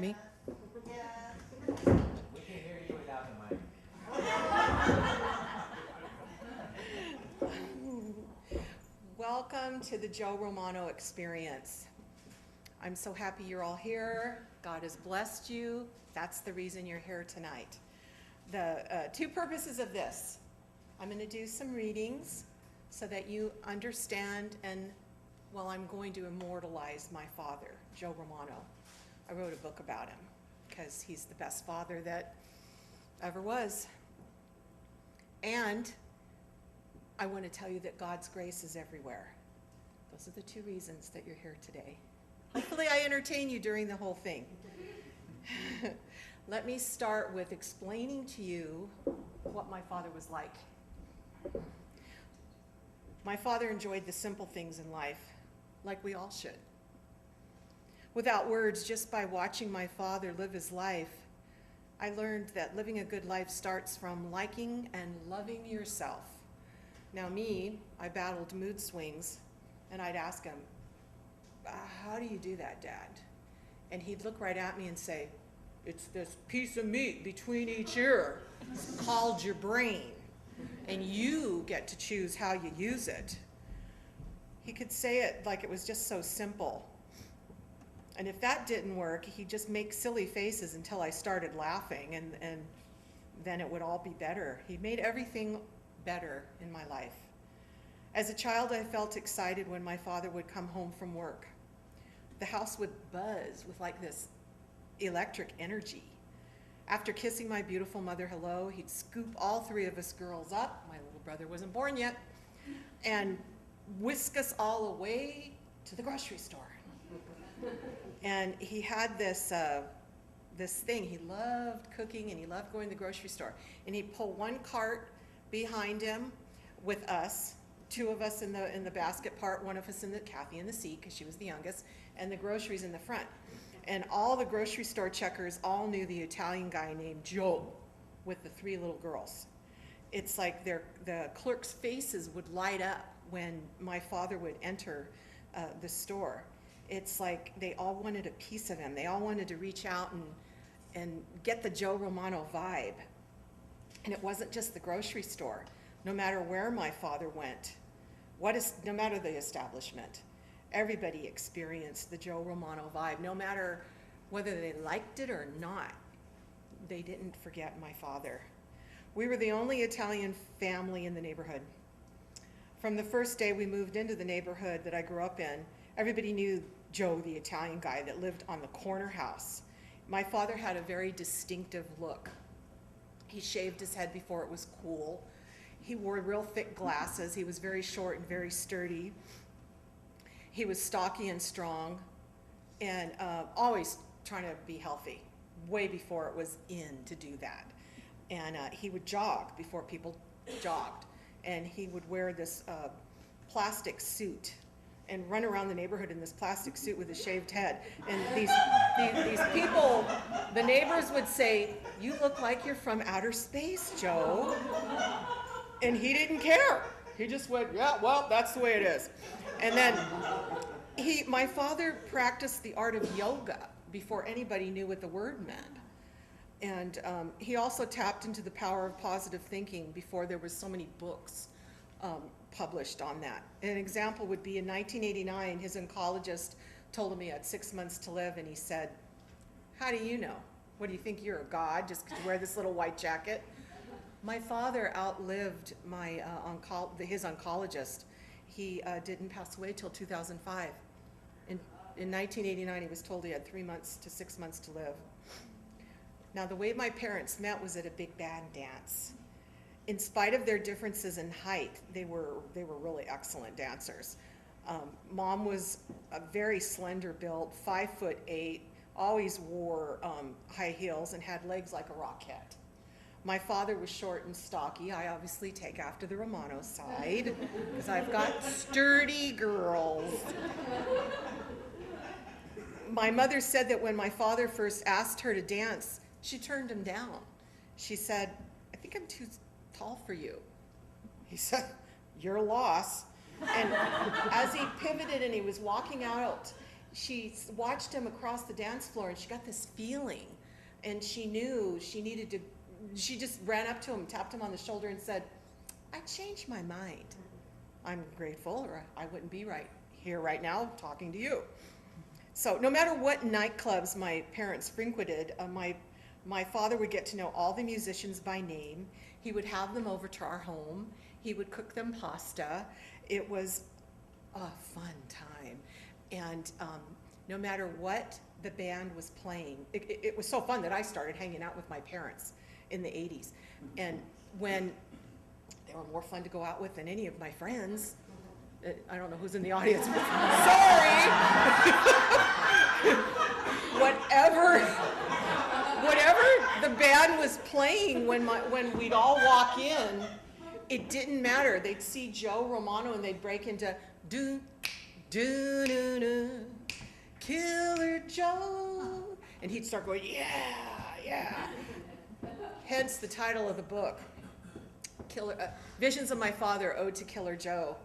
me? Yes. We can hear you without the mic. Welcome to the Joe Romano experience. I'm so happy you're all here. God has blessed you. That's the reason you're here tonight. The two purposes of this. I'm going to do some readings so that you understand, and well, I'm going to immortalize my father, Joe Romano. I wrote a book about him because he's the best father that ever was. And I want to tell you that God's grace is everywhere. Those are the two reasons that you're here today. Hopefully I entertain you during the whole thing. Let me start with explaining to you what my father was like. My father enjoyed the simple things in life, like we all should. Without words, just by watching my father live his life, I learned that living a good life starts from liking and loving yourself. Now me, I battled mood swings, and I'd ask him, how do you do that, Dad? And he'd look right at me and say, it's this piece of meat between each ear. It's called your brain, and you get to choose how you use it. He could say it like it was just so simple. And if that didn't work, he'd just make silly faces until I started laughing, and then it would all be better. He made everything better in my life. As a child, I felt excited when my father would come home from work. The house would buzz with like this electric energy. After kissing my beautiful mother hello, he'd scoop all three of us girls up, my little brother wasn't born yet, and whisk us all away to the grocery store. And he had this thing, he loved cooking and he loved going to the grocery store. And he'd pull one cart behind him with us, two of us in the basket part, one of us Kathy in the seat, because she was the youngest, and the groceries in the front. And all the grocery store checkers all knew the Italian guy named Joe with the three little girls. It's like the clerks' faces would light up when my father would enter the store. It's like they all wanted a piece of him. They all wanted to reach out and get the Joe Romano vibe. And it wasn't just the grocery store. No matter where my father went, no matter the establishment, everybody experienced the Joe Romano vibe. No matter whether they liked it or not, they didn't forget my father. We were the only Italian family in the neighborhood. From the first day we moved into the neighborhood that I grew up in, everybody knew Joe, the Italian guy that lived on the corner house. My father had a very distinctive look. He shaved his head before it was cool. He wore real thick glasses. He was very short and very sturdy. He was stocky and strong, and always trying to be healthy, way before it was in to do that. And he would jog before people jogged. And he would wear this plastic suit and run around the neighborhood in this plastic suit with a shaved head. And these people, the neighbors would say, "You look like you're from outer space, Joe." And he didn't care. He just went, "Yeah, well, that's the way it is." And then my father practiced the art of yoga before anybody knew what the word meant. And he also tapped into the power of positive thinking before there was so many books published on that. An example would be in 1989, his oncologist told him he had 6 months to live, and he said, "How do you know? What do you think, you're a god just because you wear this little white jacket?" My father outlived his oncologist. He didn't pass away till 2005. In 1989, he was told he had 3 months to 6 months to live. Now, the way my parents met was at a big band dance. In spite of their differences in height, they were really excellent dancers. Mom was a very slender built, 5'8", always wore high heels and had legs like a rocket. My father was short and stocky. I obviously take after the Romano side because I've got sturdy girls. My mother said that when my father first asked her to dance, she turned him down. She said, "I think I'm too tall for you." He said, "Your loss." And as he pivoted and he was walking out, watched him across the dance floor, and she got this feeling, and she knew she needed to, she just ran up to him, tapped him on the shoulder and said, I changed my mind. I'm grateful, or I wouldn't be right here right now talking to you. So no matter what nightclubs my parents frequented, my father would get to know all the musicians by name. He would have them over to our home. He would cook them pasta. It was a fun time. And no matter what the band was playing, it was so fun that I started hanging out with my parents in the 80s. And when they were more fun to go out with than any of my friends. I don't know who's in the audience, but sorry. Whatever the band was playing when we'd all walk in, it didn't matter. They'd see Joe Romano and they'd break into do do do do, Killer Joe, and he'd start going yeah. Hence the title of the book, Visions of My Father, Ode to Killer Joe.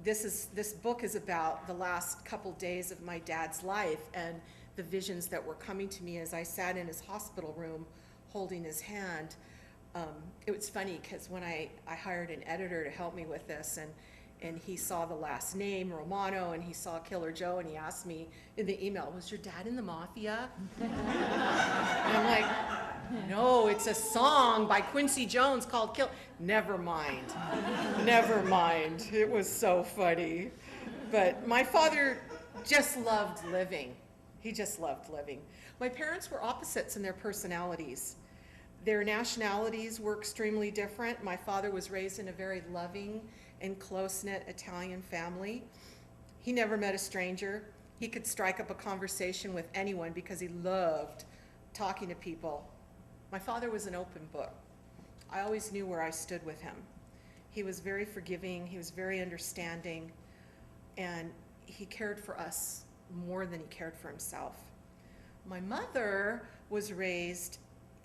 This book is about the last couple days of my dad's life and the visions that were coming to me as I sat in his hospital room holding his hand. It was funny because when I hired an editor to help me with this, and he saw the last name, Romano, and he saw Killer Joe, and he asked me in the email, was your dad in the mafia? And I'm like, no, it's a song by Quincy Jones called Never mind. It was so funny. But my father just loved living. He just loved living. My parents were opposites in their personalities. Their nationalities were extremely different. My father was raised in a very loving and close-knit Italian family. He never met a stranger. He could strike up a conversation with anyone because he loved talking to people. My father was an open book. I always knew where I stood with him. He was very forgiving, he was very understanding, and he cared for us more than he cared for himself. My mother was raised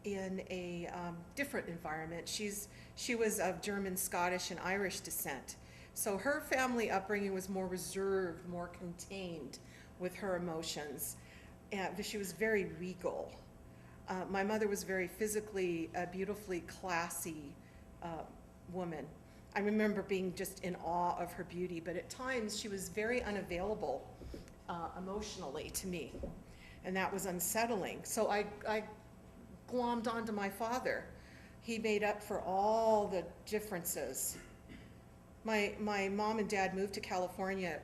in a different environment. She was of German, Scottish, and Irish descent. So her family upbringing was more reserved, more contained with her emotions. And she was very regal. My mother was very physically, beautifully classy woman. I remember being just in awe of her beauty, but at times she was very unavailable emotionally to me, and that was unsettling. So I glommed onto my father. He made up for all the differences. My mom and dad moved to California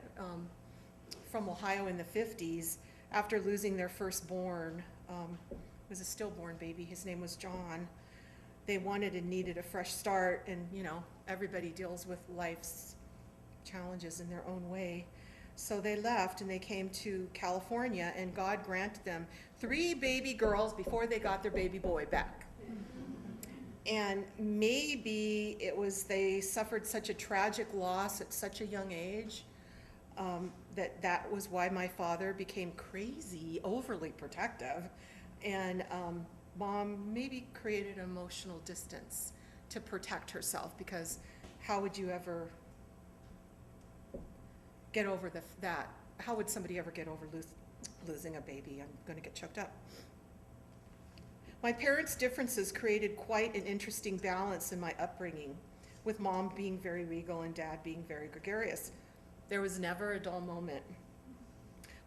from Ohio in the 50s after losing their firstborn. It was a stillborn baby. His name was John. They wanted and needed a fresh start, and everybody deals with life's challenges in their own way. So they left and they came to California, and God granted them 3 baby girls before they got their baby boy back. And maybe it was they suffered such a tragic loss at such a young age that was why my father became crazy, overly protective, and Mom maybe created an emotional distance to protect herself, because how would you ever get over that? How would somebody ever get over losing a baby? I'm going to get choked up. My parents' differences created quite an interesting balance in my upbringing, with Mom being very regal and Dad being very gregarious. There was never a dull moment.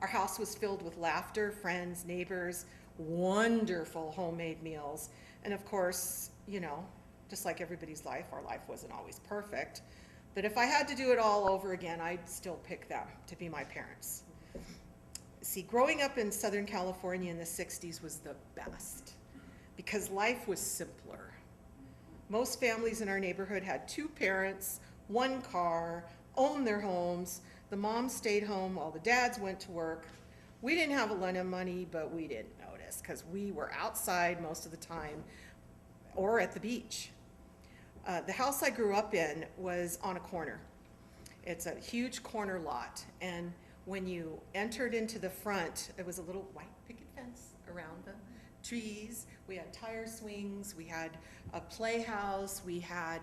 Our house was filled with laughter, friends, neighbors, wonderful homemade meals, and of course, just like everybody's life, our life wasn't always perfect. But if I had to do it all over again, I'd still pick them to be my parents. See, growing up in Southern California in the 60s was the best, because life was simpler. Most families in our neighborhood had 2 parents, 1 car, owned their homes. The moms stayed home while the dads went to work. We didn't have a lot of money, but we didn't notice because we were outside most of the time or at the beach. The house I grew up in was on a corner. It's a huge corner lot, and when you entered into the front, it was a little white picket fence around the trees. We had tire swings, we had a playhouse, we had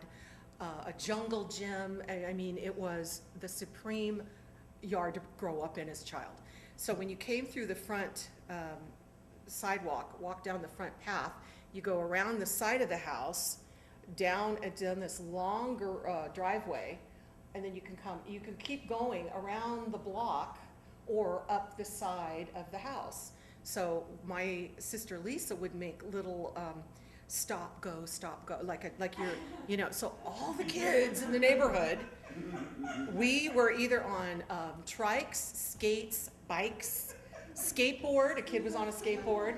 a jungle gym. I mean, it was the supreme yard to grow up in as a child. So when you came through the front sidewalk, walk down the front path, you go around the side of the house, down this longer driveway, and then you can keep going around the block or up the side of the house. So my sister Lisa would make little stop, go, like you're, so all the kids in the neighborhood, we were either on trikes, skates, bikes, skateboard, a kid was on a skateboard,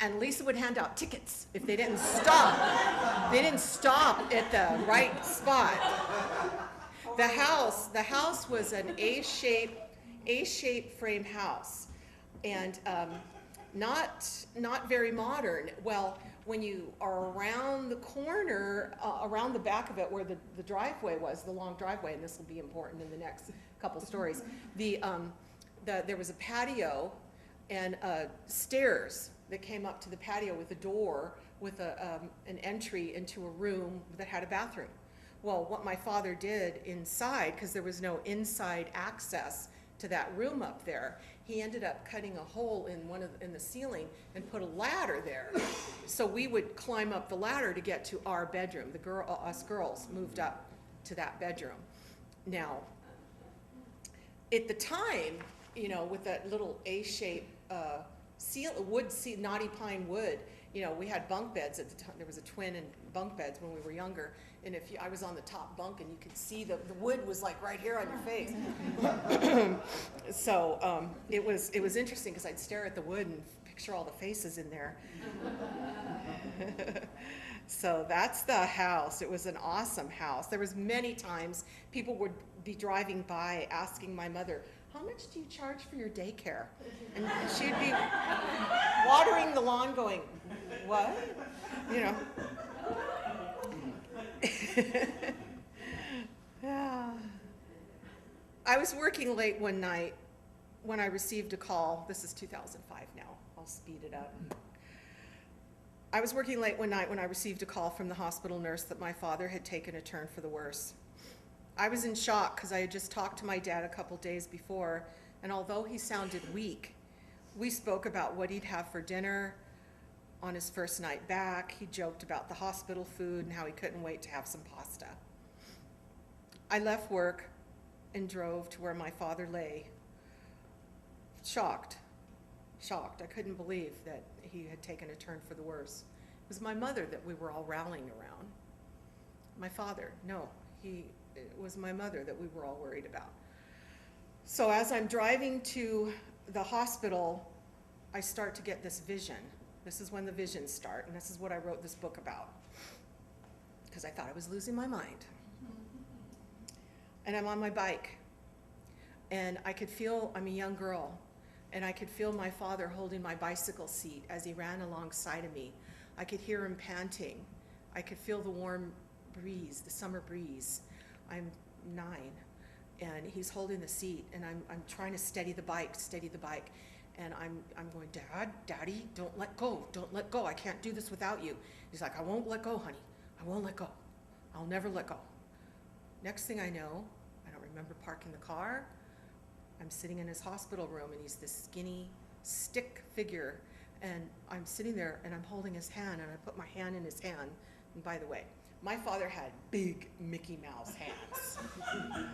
and Lisa would hand out tickets if they didn't stop. They didn't stop at the right spot. The house was an A-shaped frame house, and not very modern. Well, when you are around the corner, around the back of it where the driveway was, the long driveway, and this will be important in the next couple stories, there was a patio and stairs that came up to the patio with a door with an entry into a room that had a bathroom. Well, what my father did inside, because there was no inside access to that room up there, he ended up cutting a hole in the ceiling and put a ladder there. So we would climb up the ladder to get to our bedroom. Us girls moved up to that bedroom. Now, at the time, with that little A-shaped knotty pine wood, we had bunk beds at the time. There was a twin and bunk beds when we were younger. And I was on the top bunk, and you could see the wood was like right here on your face. So it was interesting because I'd stare at the wood and picture all the faces in there. So that's the house. It was an awesome house. There was many times people would be driving by asking my mother, "How much do you charge for your daycare?" And she'd be watering the lawn going, "What?" Yeah. I was working late one night when I received a call. This is 2005 now. I'll speed it up. I was working late one night when I received a call from the hospital nurse that my father had taken a turn for the worse. I was in shock because I had just talked to my dad a couple days before, and although he sounded weak, we spoke about what he'd have for dinner. On his first night back, he joked about the hospital food and how he couldn't wait to have some pasta. I left work and drove to where my father lay, shocked. I couldn't believe that he had taken a turn for the worse. It was my mother that we were all rallying around. My father, no, it was my mother that we were all worried about. So as I'm driving to the hospital, I start to get this vision. This is when the visions start, and this is what I wrote this book about, because I thought I was losing my mind. And I'm on my bike, and I could feel, I'm a young girl, and I could feel my father holding my bicycle seat as he ran alongside of me. I could hear him panting. I could feel the warm breeze, the summer breeze. I'm 9, and he's holding the seat, and I'm trying to steady the bike. And I'm going, Daddy, don't let go. I can't do this without you. He's like, I won't let go, honey. I won't let go. I'll never let go. Next thing I know, I don't remember parking the car. I'm sitting in his hospital room, and he's this skinny stick figure. And I'm sitting there, and I'm holding his hand, and I put my hand in his hand. And by the way, my father had big Mickey Mouse hands.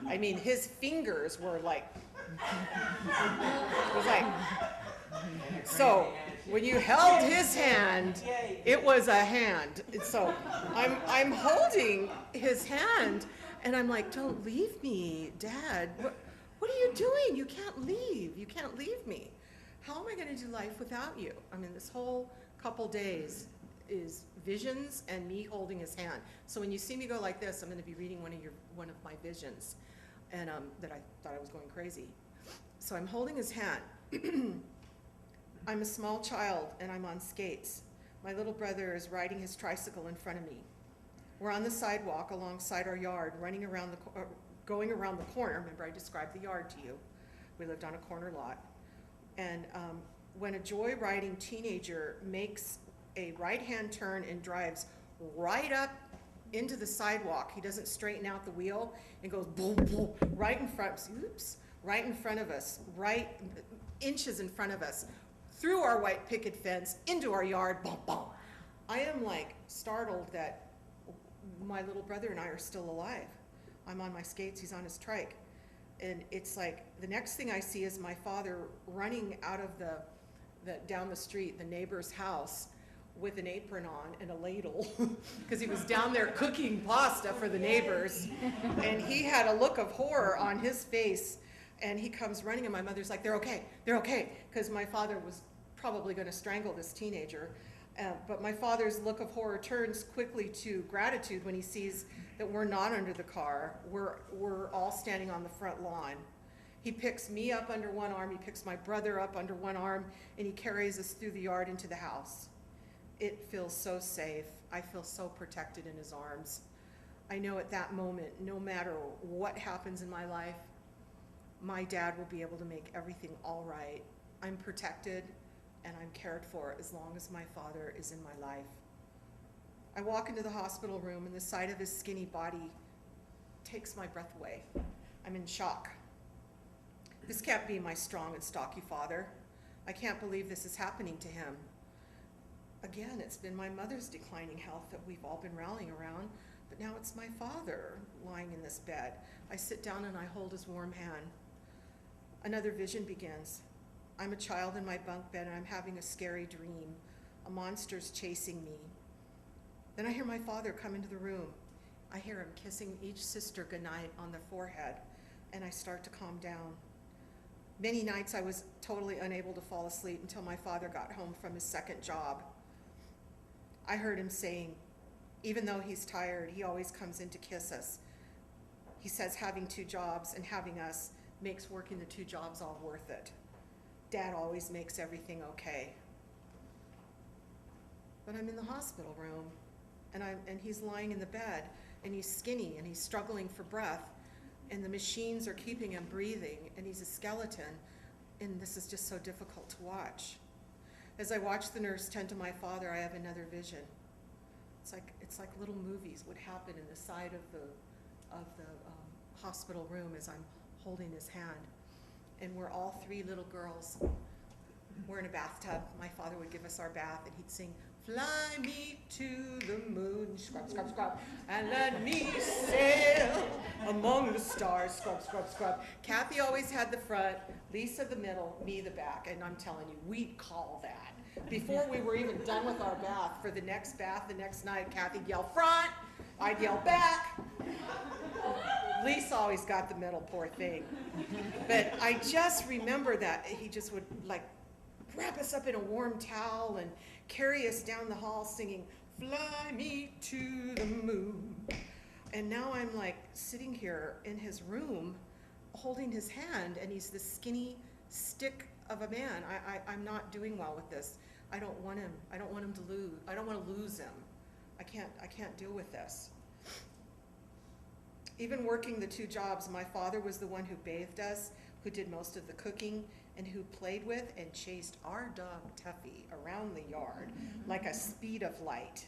I mean, his fingers were like, it was like, so when you held his hand, it was a hand. And so I'm holding his hand, and I'm like, don't leave me, Dad. What are you doing? You can't leave. You can't leave me. How am I going to do life without you? I mean, this whole couple days is visions and me holding his hand. So when you see me go like this, I'm going to be reading one of my visions, and that I thought I was going crazy. So I'm holding his hand. I'm a small child, and I'm on skates. My little brother is riding his tricycle in front of me. We're on the sidewalk alongside our yard, going around the corner. Remember, I described the yard to you. We lived on a corner lot. And when a joy-riding teenager makes a right-hand turn and drives right up into the sidewalk. He doesn't straighten out the wheel and goes boom, boom, right in front, oops, right in front of us, right inches in front of us, through our white picket fence, into our yard, boom, boom. I am like startled that my little brother and I are still alive. I'm on my skates, he's on his trike. And it's like, the next thing I see is my father running out of down the street, the neighbor's house, with an apron on and a ladle, because he was down there cooking pasta for the neighbors. And he had a look of horror on his face, and he comes running, and my mother's like, they're okay, because my father was probably gonna strangle this teenager. But my father's look of horror turns quickly to gratitude when he sees that we're not under the car. We're all standing on the front lawn. He picks me up under one arm, he picks my brother up under one arm, and he carries us through the yard into the house. It feels so safe. I feel so protected in his arms. I know at that moment, no matter what happens in my life, my dad will be able to make everything all right. I'm protected and I'm cared for as long as my father is in my life. I walk into the hospital room and the sight of his skinny body takes my breath away. I'm in shock. This can't be my strong and stocky father. I can't believe this is happening to him. Again, it's been my mother's declining health that we've all been rallying around, but now it's my father lying in this bed. I sit down and I hold his warm hand. Another vision begins. I'm a child in my bunk bed and I'm having a scary dream. A monster's chasing me. Then I hear my father come into the room. I hear him kissing each sister goodnight on their forehead, and I start to calm down. Many nights I was totally unable to fall asleep until my father got home from his second job. I heard him saying, even though he's tired, he always comes in to kiss us. He says having two jobs and having us makes working the two jobs all worth it. Dad always makes everything okay. But I'm in the hospital room, and he's lying in the bed, and he's skinny, and he's struggling for breath, and the machines are keeping him breathing, and he's a skeleton, and this is just so difficult to watch. As I watch the nurse tend to my father, I have another vision. It's like little movies would happen in the side of the hospital room as I'm holding his hand. And we're all three little girls. We're in a bathtub. My father would give us our bath, and he'd sing, "Fly me to the moon, scrub, scrub, scrub, and let me sail among the stars, scrub, scrub, scrub." Kathy always had the front, Lisa the middle, me the back, and I'm telling you, we'd call that. Before we were even done with our bath, for the next bath the next night, Kathy'd yell front, I'd yell back. Lisa always got the middle, poor thing. But I just remember that he just would like wrap us up in a warm towel and carry us down the hall singing, "Fly me to the moon." And now I'm like sitting here in his room holding his hand, and he's this skinny stick of a man. I'm not doing well with this. I don't want him to lose. I don't want to lose him. I can't deal with this. Even working the two jobs, my father was the one who bathed us, who did most of the cooking, and who played with and chased our dog Tuffy around the yard like a speed of light.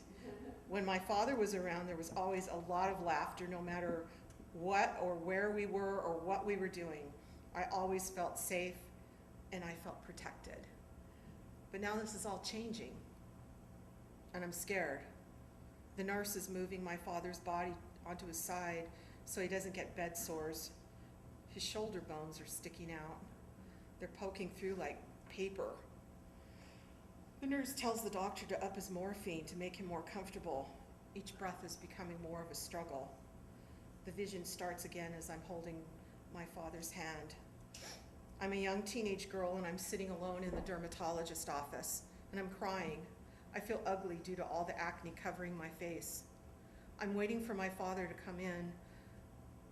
When my father was around, there was always a lot of laughter, no matter what or where we were or what we were doing. I always felt safe and I felt protected. But now this is all changing, and I'm scared. The nurse is moving my father's body onto his side so he doesn't get bed sores. His shoulder bones are sticking out. They're poking through like paper. The nurse tells the doctor to up his morphine to make him more comfortable. Each breath is becoming more of a struggle. The vision starts again as I'm holding my father's hand. I'm a young teenage girl and I'm sitting alone in the dermatologist's office, and I'm crying. I feel ugly due to all the acne covering my face. I'm waiting for my father to come in,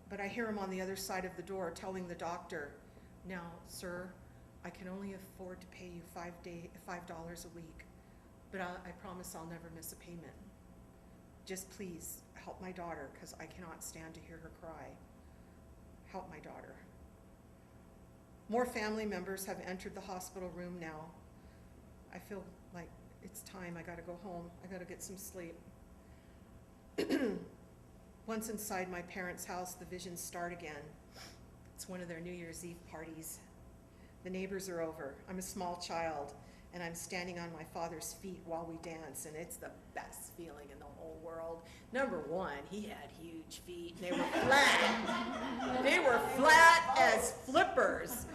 but I hear him on the other side of the door telling the doctor, "Now, sir, I can only afford to pay you $5 a week, but I promise I'll never miss a payment. Just please help my daughter, because I cannot stand to hear her cry. Help my daughter." More family members have entered the hospital room now. I feel like it's time. I gotta go home. I gotta get some sleep. Once inside my parents' house, the visions start again. It's one of their New Year's Eve parties. The neighbors are over. I'm a small child, and I'm standing on my father's feet while we dance, and it's the best feeling in the whole world. Number one, he had huge feet, and they were flat. They were flat as flippers.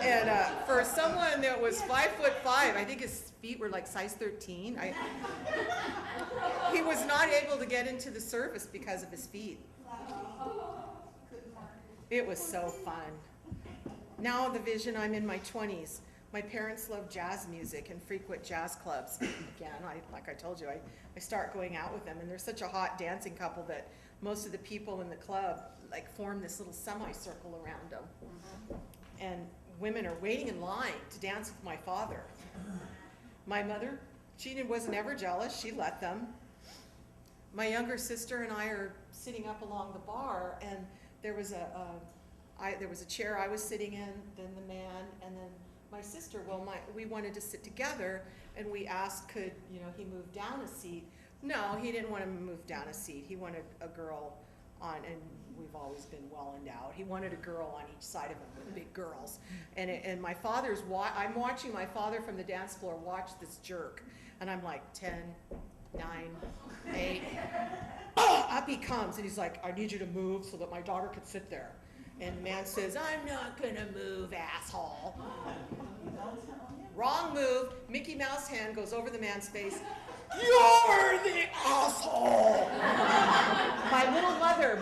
And for someone that was 5'5", I think his feet were like size 13. He was not able to get into the service because of his feet. It was so fun. Now the vision, I'm in my 20s. My parents love jazz music and frequent jazz clubs. Again, like I told you, I start going out with them, and they're such a hot dancing couple that most of the people in the club like form this little semicircle around them. And women are waiting in line to dance with my father. My mother, she wasn't ever jealous, she let them. My younger sister and I are sitting up along the bar, and there was a chair I was sitting in, then the man, and then my sister. Well, we wanted to sit together, and we asked, could he move down a seat? No, he didn't want to move down a seat. He wanted a girl on, and we've always been well endowed. He wanted a girl on each side of him with big girls. And my father's, I'm watching my father from the dance floor watch this jerk, and I'm like 10, 9, 8. Oh, up he comes, and he's like, I need you to move so that my daughter could sit there. And the man says, I'm not gonna move, asshole. Wrong move. Mickey Mouse hand goes over the man's face. You're the asshole. My little mother,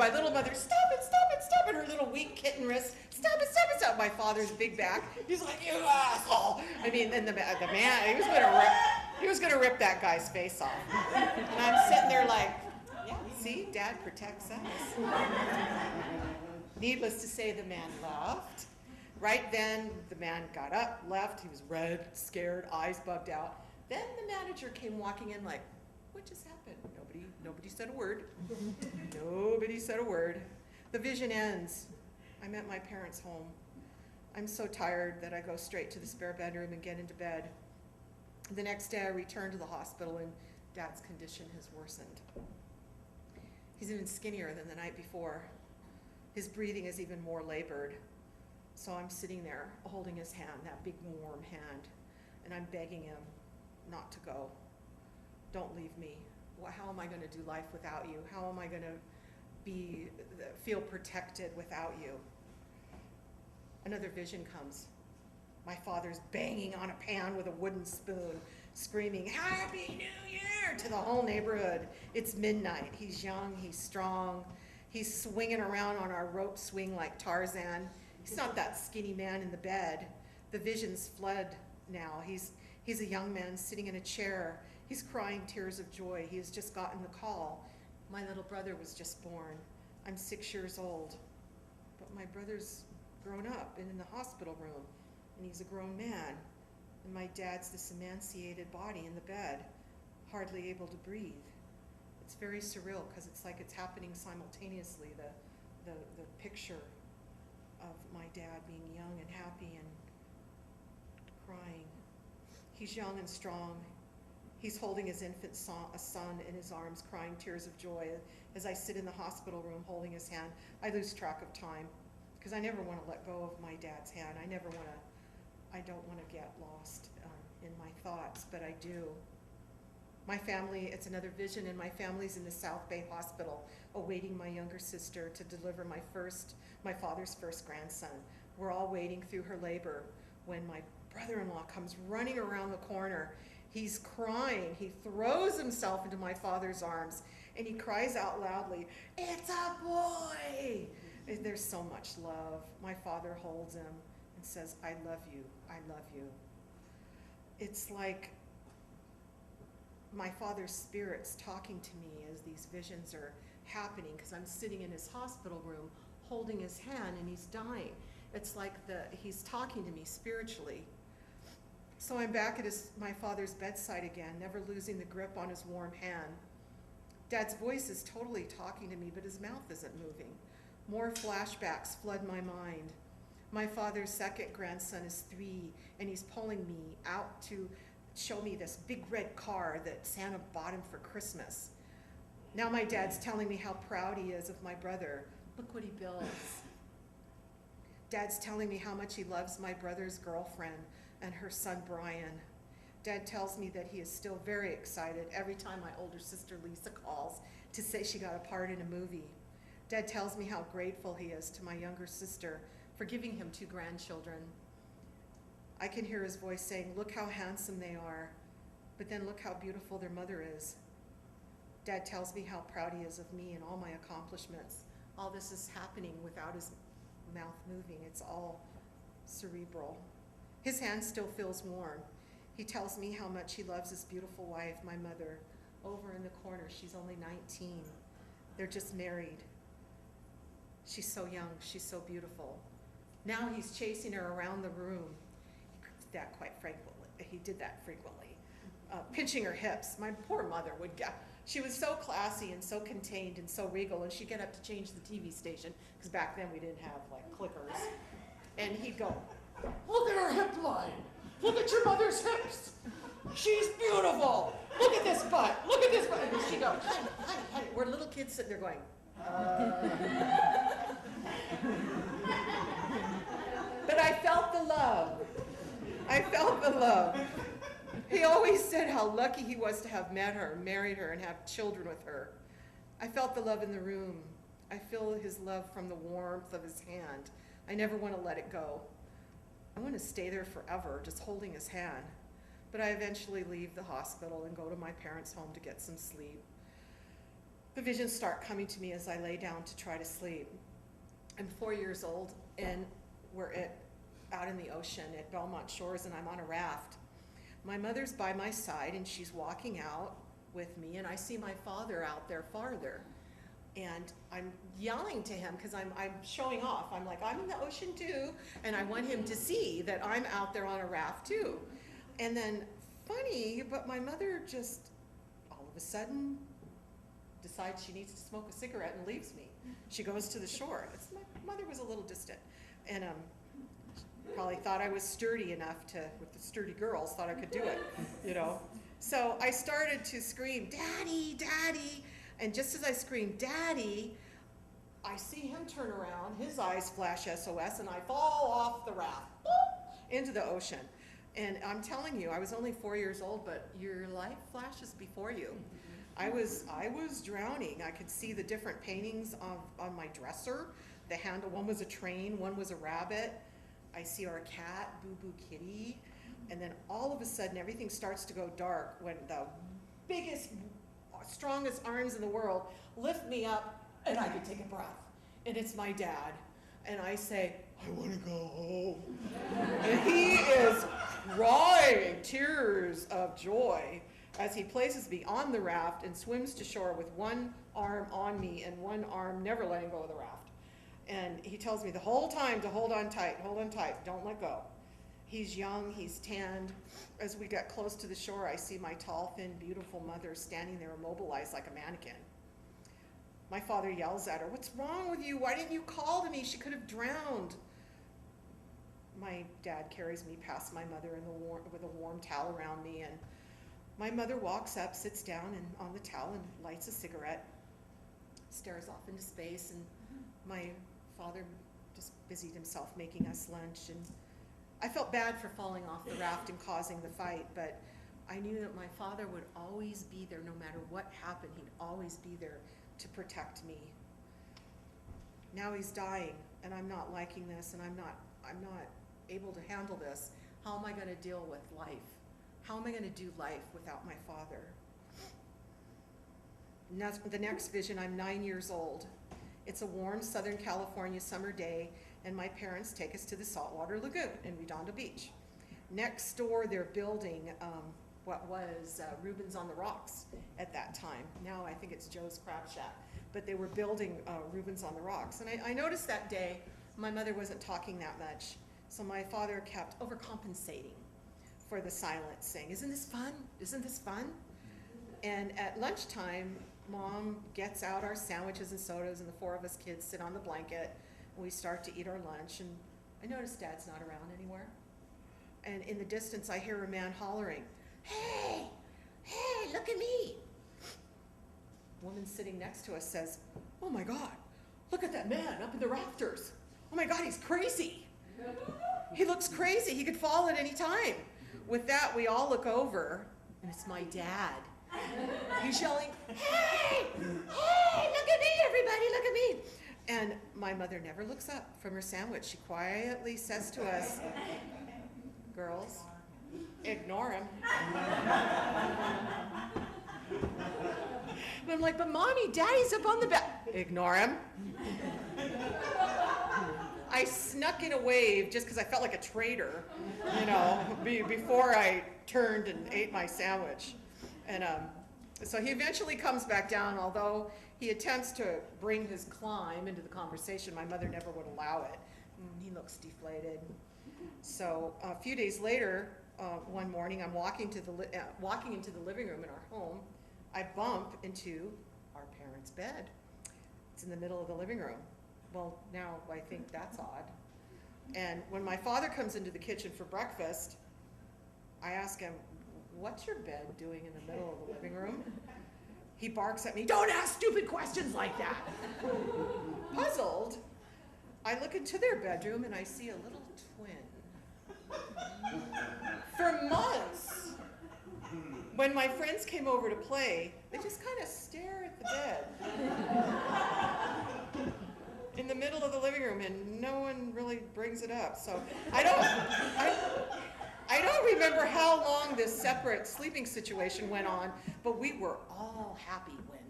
stop it, stop it, stop it. Her little weak kitten wrist, stop it, stop it, stop it. My father's big back, he's like, you asshole. I mean, and the man, he was gonna rip that guy's face off. And I'm sitting there like, yeah, see, Dad protects us. Needless to say, the man left. Right then, the man got up, left. He was red, scared, eyes bugged out. Then the manager came walking in like, what just happened? Nobody said a word. Nobody said a word. The vision ends. I'm at my parents' home. I'm so tired that I go straight to the spare bedroom and get into bed. The next day, I return to the hospital, and Dad's condition has worsened. He's even skinnier than the night before. His breathing is even more labored. So I'm sitting there holding his hand, that big warm hand, and I'm begging him not to go. Don't leave me. How am I going to do life without you? How am I going to feel protected without you? Another vision comes. My father's banging on a pan with a wooden spoon, screaming, Happy New Year, to the whole neighborhood. It's midnight. He's young, he's strong. He's swinging around on our rope swing like Tarzan. He's not that skinny man in the bed. The vision's fled now. He's a young man sitting in a chair. He's crying tears of joy. He has just gotten the call. My little brother was just born. I'm 6 years old. But my brother's grown up and in the hospital room, and he's a grown man. And my dad's this emaciated body in the bed, hardly able to breathe. It's very surreal because it's like it's happening simultaneously, the picture of my dad being young and happy and crying. He's young and strong. He's holding his infant son in his arms, crying tears of joy. As I sit in the hospital room holding his hand, I lose track of time because I never want to let go of my dad's hand. I don't want to get lost in my thoughts, but I do. My family, it's another vision, and my family's in the South Bay Hospital awaiting my younger sister to deliver my father's first grandson. We're all waiting through her labor when my brother-in-law comes running around the corner. He's crying. He throws himself into my father's arms, and he cries out loudly, It's a boy! There's so much love. My father holds him and says, I love you, I love you. It's like my father's spirit's talking to me as these visions are happening, because I'm sitting in his hospital room holding his hand and he's dying. It's like he's talking to me spiritually. So I'm back at my father's bedside again, never losing the grip on his warm hand. Dad's voice is totally talking to me, but his mouth isn't moving. More flashbacks flood my mind. My father's second grandson is 3, and he's pulling me out to show me this big red car that Santa bought him for Christmas. Now my dad's telling me how proud he is of my brother. Look what he builds. Dad's telling me how much he loves my brother's girlfriend and her son Brian. Dad tells me that he is still very excited every time my older sister Lisa calls to say she got a part in a movie. Dad tells me how grateful he is to my younger sister for giving him 2 grandchildren. I can hear his voice saying, look how handsome they are, but then look how beautiful their mother is. Dad tells me how proud he is of me and all my accomplishments. All this is happening without his mouth moving. It's all cerebral. His hand still feels warm. He tells me how much he loves his beautiful wife, my mother. Over in the corner, she's only 19. They're just married. She's so young, she's so beautiful. Now he's chasing her around the room. He did that frequently. Pinching her hips. My poor mother would get, she was so classy and so contained and so regal, and she'd get up to change the TV station, because back then we didn't have like clickers. And he'd go, look at her hip line. Look at your mother's hips. She's beautiful. Look at this butt. Look at this butt. And she'd go, honey, honey, honey. We're little kids sitting there going, But I felt the love. I felt the love. He always said how lucky he was to have met her, married her, and have children with her. I felt the love in the room. I feel his love from the warmth of his hand. I never want to let it go. I want to stay there forever, just holding his hand. But I eventually leave the hospital and go to my parents' home to get some sleep. The visions start coming to me as I lay down to try to sleep. I'm 4 years old, and we're out in the ocean at Belmont Shores, and I'm on a raft. My mother's by my side, and she's walking out with me, and I see my father out there farther. And I'm yelling to him because I'm showing off. I'm like, I'm in the ocean too, and I want him to see that I'm out there on a raft too. And then, funny, but my mother just all of a sudden decides she needs to smoke a cigarette and leaves me. She goes to the shore. My mother was a little distant, and probably thought I was sturdy enough to, with the sturdy girls, thought I could do it, you know. So I started to scream, Daddy, Daddy. And just as I scream, Daddy, I see him turn around, his eyes flash SOS, and I fall off the raft, boop, into the ocean. And I'm telling you, I was only 4 years old, but your life flashes before you. I was drowning. I could see the different paintings on my dresser. The handle, one was a train, one was a rabbit. I see our cat, Boo Boo Kitty. And then all of a sudden, everything starts to go dark when the biggest, strongest arms in the world lift me up, and I can take a breath. And it's my dad. And I say, I want to go home. And he is crying tears of joy as he places me on the raft and swims to shore with one arm on me and one arm never letting go of the raft. And he tells me the whole time to hold on tight, don't let go. He's young, he's tanned. As we get close to the shore, I see my tall, thin, beautiful mother standing there immobilized like a mannequin. My father yells at her, what's wrong with you? Why didn't you call to me? She could have drowned. My dad carries me past my mother with a warm towel around me, and my mother walks up, sits down on the towel and lights a cigarette, stares off into space, and my father just busied himself making us lunch. And I felt bad for falling off the raft and causing the fight, but I knew that my father would always be there no matter what happened. He'd always be there to protect me. Now he's dying, and I'm not liking this, and I'm not able to handle this. How am I going to deal with life? How am I going to do life without my father? Now, the next vision, I'm 9 years old. It's a warm Southern California summer day, and my parents take us to the saltwater lagoon in Redondo Beach. Next door, they're building what was Rubens on the Rocks at that time. Now I think it's Joe's Crab Shack, but they were building Rubens on the Rocks. And I noticed that day my mother wasn't talking that much, so my father kept overcompensating for the silence, saying, isn't this fun? Isn't this fun? And at lunchtime, Mom gets out our sandwiches and sodas, and the 4 of us kids sit on the blanket, and we start to eat our lunch. And I notice Dad's not around anywhere. And in the distance, I hear a man hollering, hey, hey, look at me. woman sitting next to us says, "Oh my God, look at that man up in the rafters. Oh my God, he's crazy. He looks crazy. He could fall at any time." With that, we all look over, and it's my dad. He's yelling, "Hey, hey, look at me, everybody, look at me." And my mother never looks up from her sandwich. She quietly says to us, "Girls, ignore him." And I'm like, "But Mommy, Daddy's up on the bed." "Ignore him." I snuck in a wave just because I felt like a traitor, before I turned and ate my sandwich. And so he eventually comes back down, although he attempts to bring his climb into the conversation. My mother never would allow it. He looks deflated. So a few days later, one morning, I'm walking into the living room in our home. I bump into our parents' bed. It's in the middle of the living room. Well, now I think that's odd. And when my father comes into the kitchen for breakfast, I ask him, "What's your bed doing in the middle of the living room?" He barks at me, "Don't ask stupid questions like that." Puzzled, I look into their bedroom and I see a little twin. For months, when my friends came over to play, they just kind of stare at the bed in the middle of the living room, and no one really brings it up. So I don't remember how long this separate sleeping situation went on, but we were all happy when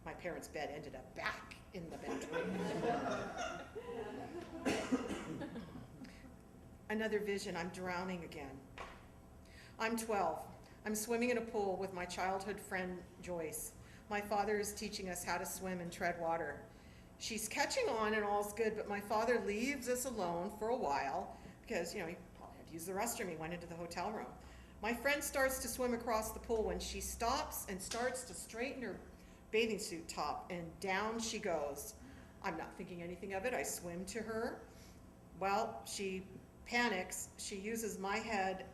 my parents' bed ended up back in the bedroom. Another vision, I'm drowning again. I'm 12. I'm swimming in a pool with my childhood friend, Joyce. My father is teaching us how to swim and tread water. She's catching on and all's good, but my father leaves us alone for a while because, he probably had to use the restroom. He went into the hotel room. My friend starts to swim across the pool when she stops and starts to straighten her bathing suit top, and down she goes. I'm not thinking anything of it. I swim to her. Well, she panics. She uses my head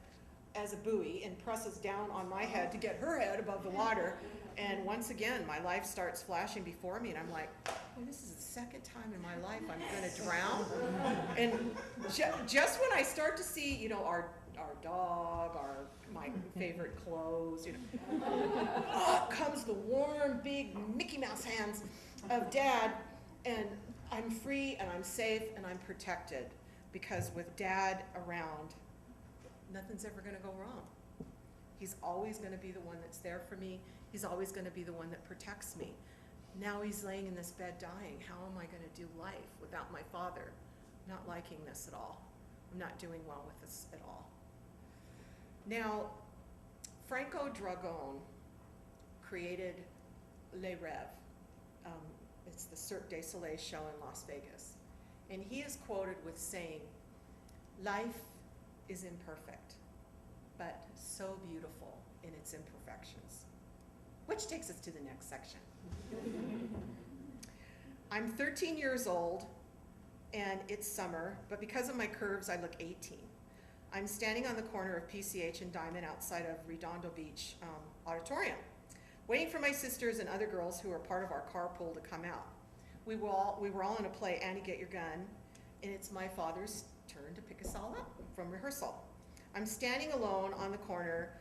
as a buoy and presses down on my head to get her head above the water. And once again, my life starts flashing before me, and I'm like, "Oh, this is the second time in my life I'm going to drown." And just when I start to see, our dog, my favorite clothes, up comes the warm, big Mickey Mouse hands of Dad, and I'm free, and I'm safe, and I'm protected, because with Dad around, nothing's ever going to go wrong. He's always going to be the one that's there for me. He's always going to be the one that protects me. Now he's laying in this bed dying. How am I going to do life without my father? I'm not liking this at all. I'm not doing well with this at all. Now, Franco Dragone created Les Rêves. It's the Cirque du Soleil show in Las Vegas. And he is quoted with saying, "Life is imperfect, but so beautiful in its imperfections." Which takes us to the next section. I'm 13 years old, and it's summer, but because of my curves, I look 18. I'm standing on the corner of PCH and Diamond outside of Redondo Beach Auditorium, waiting for my sisters and other girls who are part of our carpool to come out. We were all in a play, Annie, Get Your Gun, and it's my father's turn to pick us all up from rehearsal. I'm standing alone on the corner,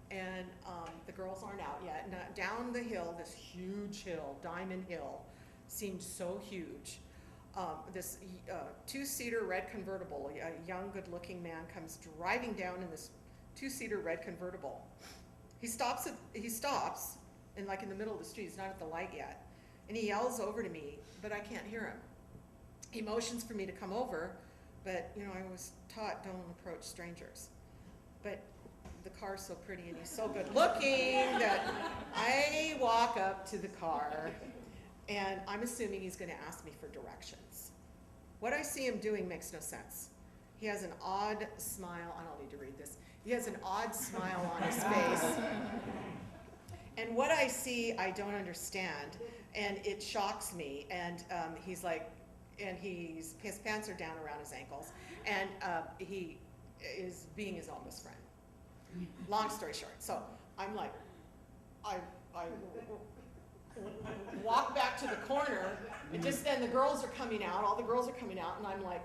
and the girls aren't out yet. And down the hill, this huge hill, Diamond Hill, seemed so huge. This two-seater red convertible, a young, good-looking man comes driving down in this two-seater red convertible. He stops, and like in the middle of the street, he's not at the light yet. And he yells over to me, but I can't hear him. He motions for me to come over, but I was taught don't approach strangers. But the car's so pretty and he's so good looking that I walk up to the car, and I'm assuming he's going to ask me for directions. What I see him doing makes no sense. He has an odd smile. I don't need to read this. He has an odd smile on his face. And what I see, I don't understand, and it shocks me. And he's like, his pants are down around his ankles, and he is being his own best friend. Long story short, so I'm like, walk back to the corner, and just then the girls are coming out, all the girls are coming out, and I'm like,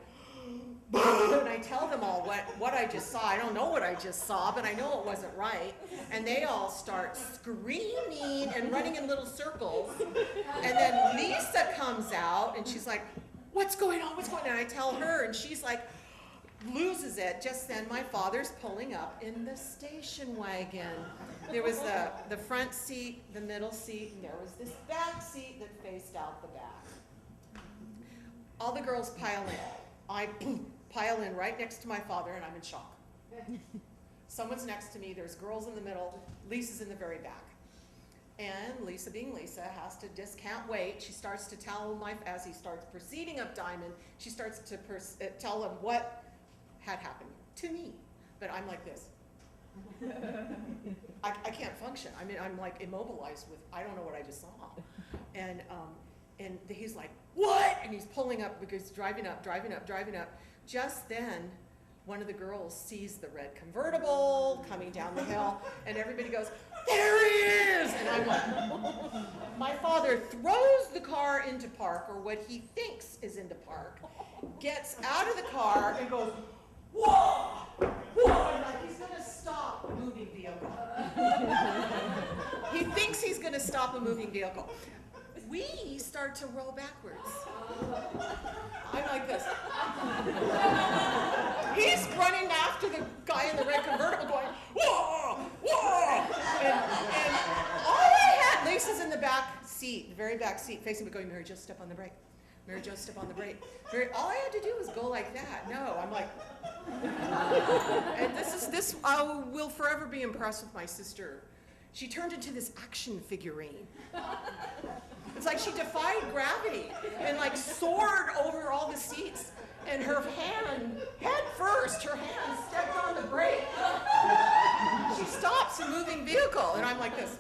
and I tell them all what I just saw. I don't know what I just saw, but I know it wasn't right. And they all start screaming and running in little circles. And then Lisa comes out, and she's like, what's going on, what's going on? And I tell her, and she's like, loses it. Just then my father's pulling up in the station wagon. There was the front seat, the middle seat, and there was this back seat that faced out the back. All the girls pile in. I pile in right next to my father, and I'm in shock. Someone's next to me, there's girls in the middle, Lisa's in the very back. And Lisa, being Lisa, has to just can't wait. She starts to tell as he starts proceeding up Diamond, she starts to tell him what had happened to me. But I'm like this. I can't function. I mean, I'm like immobilized with, I don't know what I just saw. And he's like, what? And he's pulling up because driving up. Just then, one of the girls sees the red convertible coming down the hill, and everybody goes, there he is! And I'm like, my father throws the car into park, or what he thinks is into park, gets out of the car and goes, whoa! Whoa! And like he's gonna stop a moving vehicle. He thinks he's gonna stop a moving vehicle. We start to roll backwards. I'm like this. He's running after the guy in the red convertible going, whoa, whoa. And all I had, Lisa's in the back seat, the very back seat, facing me going, MaryJo, step on the brake. MaryJo, step on the brake. All I had to do was go like that. No, I'm like, and this I will forever be impressed with my sister. She turned into this action figurine. It's like she defied gravity and like soared over all the seats, and her hand, head first, her hand stepped on the brake. She stops a moving vehicle, and I'm like this.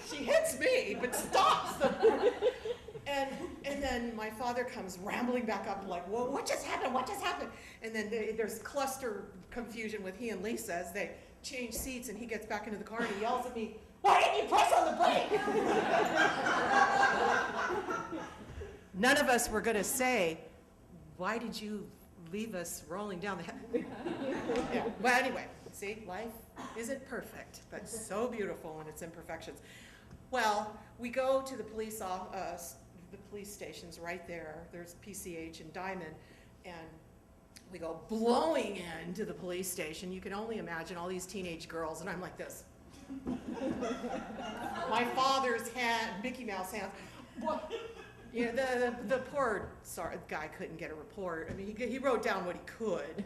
She hits me, but stops. And then my father comes rambling back up like, whoa, what just happened? What just happened? And then there's cluster confusion with he and Lisa as they change seats, and he gets back into the car and he yells at me, why didn't you press on the brake? None of us were going to say, why did you leave us rolling down the hill? Yeah. Well, anyway, see, life isn't perfect, but so beautiful in its imperfections. Well, we go to the police stations right there. There's PCH and Diamond, and we go blowing into the police station. You can only imagine all these teenage girls, and I'm like this. My father's hand, Mickey Mouse hands. What? You know, the poor guy couldn't get a report. I mean, he wrote down what he could.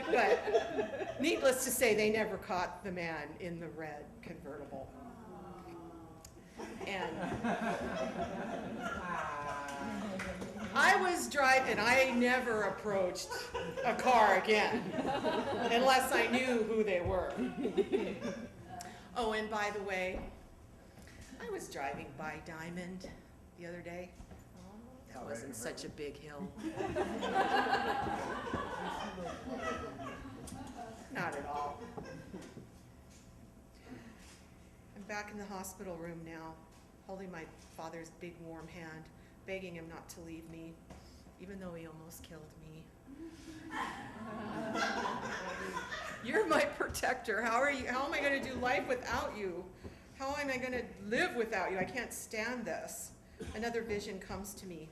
But needless to say, they never caught the man in the red convertible. And I was driving, I never approached a car again, unless I knew who they were. Oh, and by the way, I was driving by Diamond the other day. That wasn't such a big hill. Not at all. I'm back in the hospital room now, holding my father's big warm hand, begging him not to leave me, even though he almost killed me. You're my protector. How am I going to do life without you? How am I going to live without you? I can't stand this. Another vision comes to me.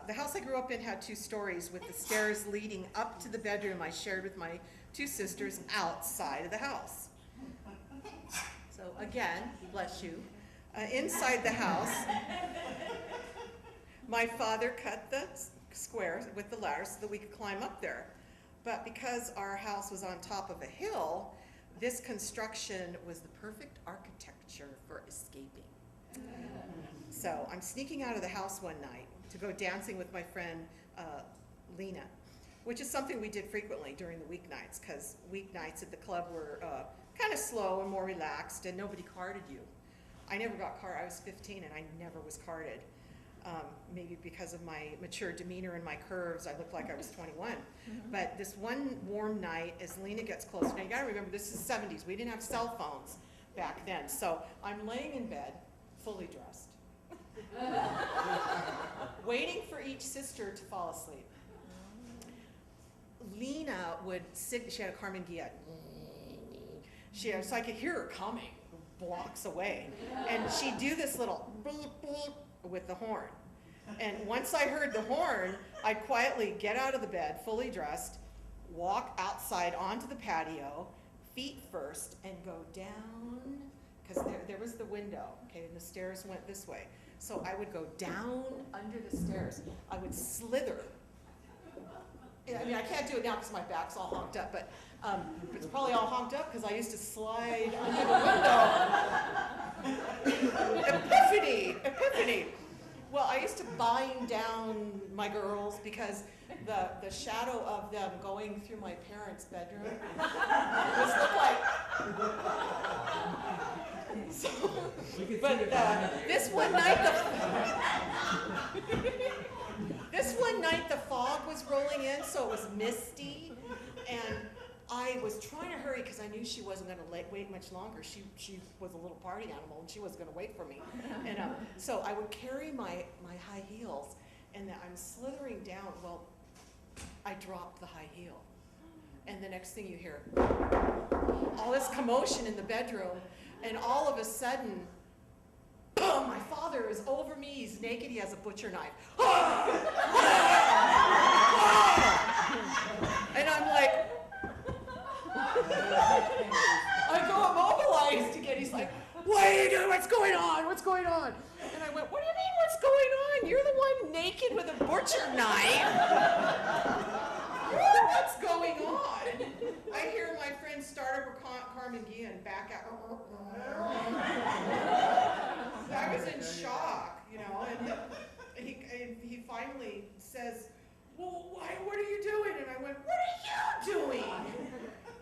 The house I grew up in had 2 stories with the stairs leading up to the bedroom I shared with my 2 sisters outside of the house. So again, bless you, inside the house, my father cut the square with the ladder so that we could climb up there. But because our house was on top of a hill, this construction was the perfect architecture for escaping. So I'm sneaking out of the house one night to go dancing with my friend Lena, which is something we did frequently during the weeknights, because weeknights at the club were kind of slow and more relaxed, and nobody carded you. I never got carded. I was 15 and I never was carded. Maybe because of my mature demeanor and my curves, I looked like I was 21. But this one warm night, as Lena gets closer, now you gotta remember this is the 70s, we didn't have cell phones. back then. So I'm laying in bed, fully dressed, waiting for each sister to fall asleep. Lena would sit, she had a Carmen Gia. So I could hear her coming blocks away. And she'd do this little beep, beep with the horn. And once I heard the horn, I'd quietly get out of the bed, fully dressed, walk outside onto the patio, feet first, and go down, because there was the window, okay, and the stairs went this way. So I would go down under the stairs. I would slither. I mean, I can't do it now because my back's all honked up, but it's probably all honked up because I used to slide under the window. Epiphany. Well, I used to bind down my girls because the shadow of them going through my parents' bedroom was look like. So, but this one night the fog was rolling in, so it was misty, and I was trying to hurry because I knew she wasn't going to wait much longer. She was a little party animal, and she wasn't going to wait for me. And so I would carry my high heels, and I'm slithering down. Well, I dropped the high heel, and the next thing you hear, all this commotion in the bedroom, and all of a sudden, boom, my father is over me, he's naked, he has a butcher knife. And I'm like, I go immobilized again, he's like, what are you doing, what's going on? And I went, what do you mean what's going on? You're the one naked with a butcher knife. What's going on? I hear my friend start over Carmen Gia and back out. I was in shock, you know, and he finally says, well, what are you doing? And I went, what are you doing?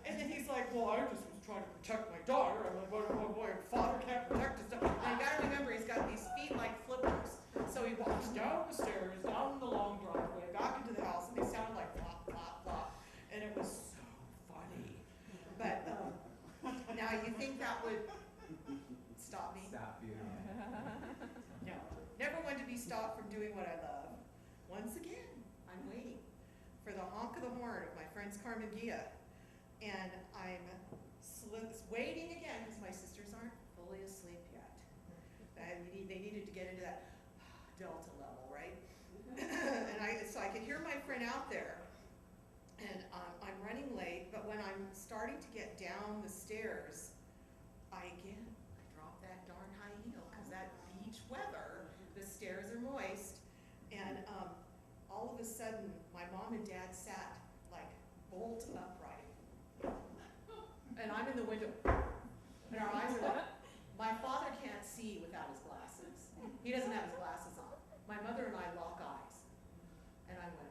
And then he's like, well, I just was trying to protect my daughter. I'm like, boy, father can't protect his daughter. And you gotta remember, he's got these feet like flippers. So he walks down the stairs, down the long driveway, back into the house, and they sounded like flop, flop, flop. And it was so funny. But now you think that would stop me? Stop you. No, never want to be stopped from doing what I love. Once again, I'm waiting for the honk of the horn of my friend's Carmen Gia. And I'm waiting again because my sisters aren't fully asleep yet. They needed to get into that delta level, right? And so I could hear my friend out there, and I'm running late, but when I'm starting to get down the stairs, I drop that darn high heel because that beach weather, the stairs are moist, and all of a sudden my mom and dad sat like bolt upright. And I'm in the window, and our eyes are like, my father can't see without his glasses. He doesn't have his glasses on. My mother and I lock eyes. And I went,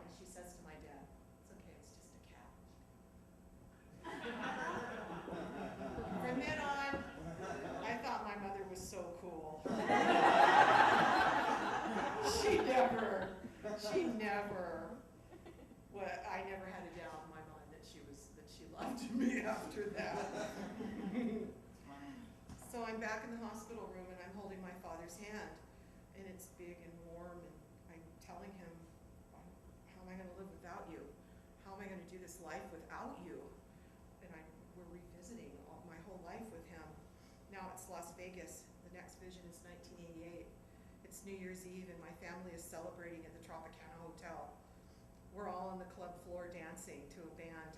and she says to my dad, it's okay, it's just a cat. From then on, I thought my mother was so cool. She never, I never had a doubt in my mind that she loved me after that. So I'm back in the hospital room and I'm holding my father's hand, and it's big and warm, and I'm telling him, how am I going to live without you? How am I going to do this life without you? And we're revisiting my whole life with him. Now it's Las Vegas. The next vision is 1988. It's New Year's Eve and my family is celebrating at the Tropicana Hotel. We're all on the club floor dancing to a band,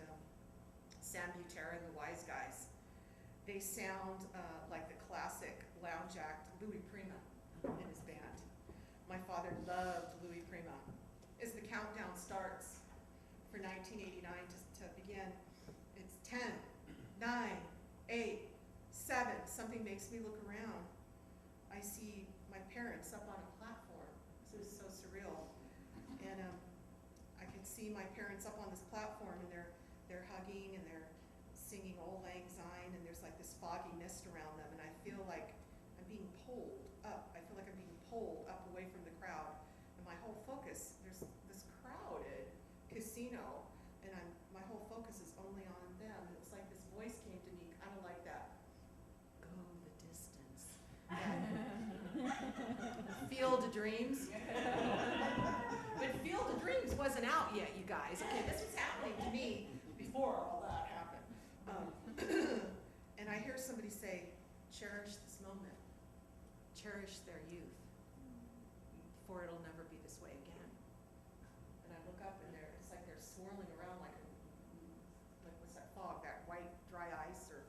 Sam Butera and the Wise Guys. They sound like the classic lounge act Louis Prima in his band. My father loved Louis Prima. As the countdown starts for 1989 to begin, it's 10, 9, 8, 7. Something makes me look around. I see my parents up on a platform. This is so surreal. And I can see my parents up on this platform, and they're hugging and they're singing Old Lang Syne, and there's like this foggy mist around them, and I feel like I'm being pulled up. I feel like I'm being pulled up away from the crowd, and my whole focus, there's this crowded casino, and my whole focus is only on them, and it's like this voice came to me kind of like that Dreams. But Field of Dreams wasn't out yet, you guys. Okay, this was happening to me before all that happened. And I hear somebody say, cherish this moment. Cherish their youth. For it'll never be this way again. And I look up and it's like they're swirling around like what's that fog, that white dry ice or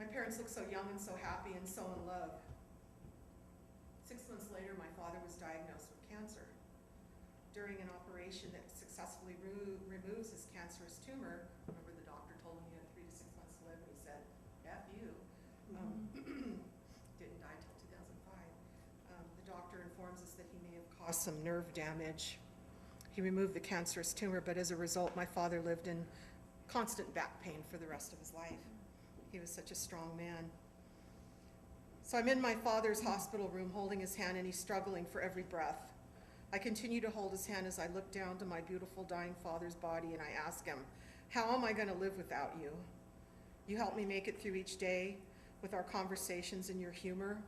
my parents look so young and so happy and so in love. 6 months later, my father was diagnosed with cancer. During an operation that successfully removes his cancerous tumor, remember the doctor told him he had 3 to 6 months to live, and he said, F you. Didn't die till 2005. The doctor informs us that he may have caused some nerve damage. He removed the cancerous tumor, but as a result, my father lived in constant back pain for the rest of his life. He was such a strong man. So I'm in my father's hospital room holding his hand, and he's struggling for every breath. I continue to hold his hand as I look down to my beautiful dying father's body, and I ask him, how am I going to live without you? You helped me make it through each day with our conversations and your humor.